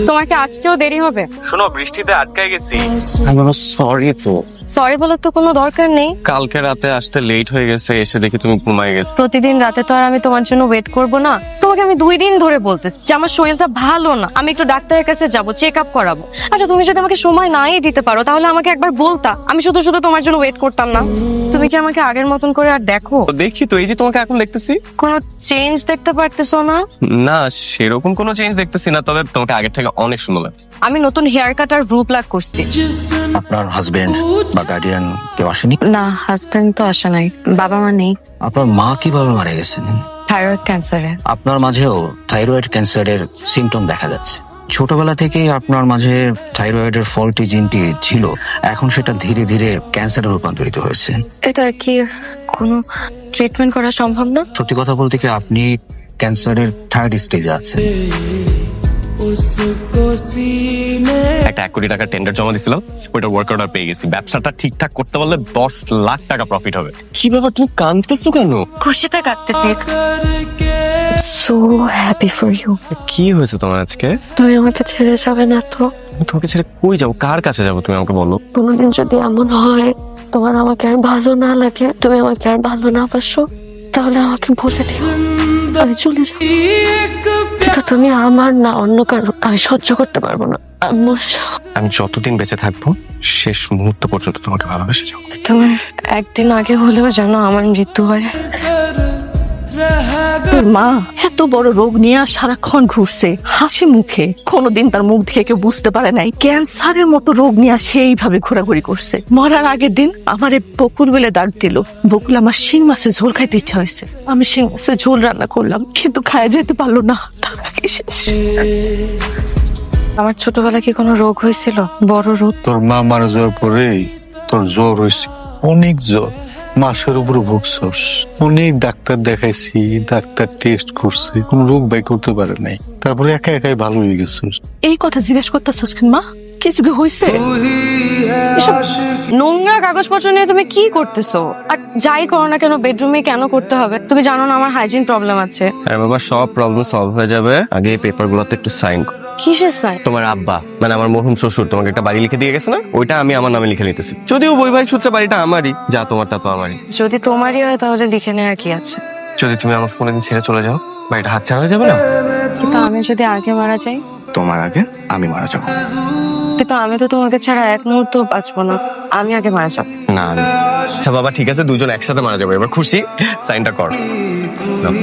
তোমার কি আজকেও দেরি হবে? শোনো, বৃষ্টিতে আটকায় গেছি। আমি বাবা সরি তো। সরি বলার তো কোনো দরকার নেই। কালকে রাতে আসতে লেট হয়ে গেছে, এসে দেখি তুমি ঘুমায় গেছো। প্রতিদিন রাতে তো আর আমি তোমার জন্য ওয়েট করব না। তোমাকে আমি 2 দিন ধরে বলতেছি যে আমার শরীরটা ভালো না, আমি একটু ডাক্তারের কাছে যাব, চেক আপ করাবো। আচ্ছা, তুমি যদি আমাকে সময় নাই দিতে পারো তাহলে আমাকে একবার বলতা, আমি শুধু শুধু তোমার জন্য ওয়েট করতাম না। তুমি কি আমাকে আগের মতন করে আর দেখো? দেখি তো, এই যে তোমাকে এখন দেখতেছি। কোনো চেঞ্জ দেখতে পারতেছো না? না, সেরকম কোনো চেঞ্জ দেখতেছি না, তবে তোমাকে আগের থেকে অনেক সুন্দর লাগছে। আমি নতুন হেয়ার কাট আর ভ্রু প্লাক করছি। আপনার হাজবেন্ড বা গার্ডিয়ান কেউ আসেনি? না, হাজবেন্ড তো আসে নাই, বাবা মা নেই। আপনার মা কিভাবে মারা গেছেন? থাইরয়েড ক্যান্সারে। আপনার মাঝেও থাইরয়েড ক্যান্সারের সিমটম দেখা যাচ্ছে। ছোটবেলা থেকেই আপনার মাঝে থাইরয়েডের ফল্টি জিনটি ছিল, এখন সেটা ধীরে ধীরে ক্যান্সারে রূপান্তরিত হয়েছে। এটার কি কোনো ট্রিটমেন্ট করা সম্ভব না? সত্যি কথা বলতে কি, আপনি ক্যান্সারের 3rd স্টেজে আছেন। একটা 1 কোটি টাকার টেন্ডার জমা দিছিলাম, ওইটা ওয়ার্ক অর্ডার পেয়ে গেছি। ব্যবসাটা ঠিকঠাক করতে পারলে 10 লাখ টাকা প্রফিট হবে। কি ব্যাপার, তুমি কাঁদতেছো কেন? খুশিতে কাটতেছি। So happy for you. কি হয়েছে তোমার আজকে? তুমি আমাকে ছেড়ে যাবে না তো? আমি তোমাকে ছেড়ে কই যাবো, কার কাছে যাবো তুমি আমাকে বলো। কোনোদিন যদি এমন হয় তোমার আমাকে আর ভালো না লাগে, তুমি আমাকে আর ভালো না বাসো, তাহলে আমাকে বলে দিও, আমি চলে যাবো। এটা তুমি আমার না অন্য কারো, আমি সহ্য করতে পারবো না। আমি মরে যাবো। আমি যতদিন বেঁচে থাকবো শেষ মুহূর্ত পর্যন্ত তোমাকে ভালোবেসে যাবো। তোমার একদিন আগে হলেও যেন আমার মৃত্যু হয়। তোর মা এত বড় রোগ নিয়ে সারাক্ষণ ঘুরছে হাসি মুখে, কোনোদিন তার মুখ থেকে কেউ বুঝতে পারে নাই ক্যান্সারের মতো রোগ নিয়ে সেইভাবে ঘোরাঘুরি করছে। মরার আগের দিন আমারে বকুল বলে ডাক দিল। বকুল, আমার শিং মাছের ঝোল খাইতে ইচ্ছা হয়েছে, আমি শিং মাছের ঝোল রান্না করলাম, কিন্তু খাওয়া যেতে পারলো না। তার আগে শেষ। আমার ছোটবেলায় কি কোনো রোগ হয়েছিল, বড় রোগ? তোর মা মারা যাওয়ার পরেই তোর জ্বর হয়েছে, অনেক জ্বর। মাসের উপরে ভুগছস, অনেক ডাক্তার দেখাইছি, ডাক্তার টেস্ট করছে, কোন রোগ বাই করতে পারে নাই। তারপরে একা একাই ভালো হয়ে গেছিস। এই কথা জিজ্ঞেস করতেছিস কেন মা? কিছু কি হয়েছে? এসব নোংরা কাগজপত্র নিয়ে তুমি কি করতেছো? আর যাই করো না কেন বেডরুমে কেন করতে হবে? তুমি জানো না আমার হাইজিন প্রবলেম আছে। আরে বাবা, সব প্রবলেম সলভ হয়ে যাবে, আগে এই পেপার গুলোতে একটু সাইন কর। কিসের সাইন? তোমার আব্বা মানে আমার মরহুম শ্বশুর তোমাকে একটা বাড়ি লিখে দিয়ে গেছে না, ওইটা আমি আমার নামে লিখে নিতেছি। যদিও বৈবাহিক সূত্রে বাড়িটা আমারই, যা তোমার তা তো আমারই। যদি তোমারই হয় তাহলে লিখে নেওয়ার কি আছে? যদি তুমি আমার কোনোদিন ছেড়ে চলে যাও, বাড়িটা হাতছাড়া হয়ে যাবে না? কিন্তু আমি যদি আগে মারা যাই? তোমার আগে আমি মারা যাবো। কিন্তু আমি তো তোমাকে ছাড়া এক মুহূর্ত বাঁচবো না, আমি আগে মারা যাবো। না না। আচ্ছা বাবা, ঠিক আছে, দুজন একসাথে মারা যাবো। এবার খুশি, সাইনটা কর। নাও।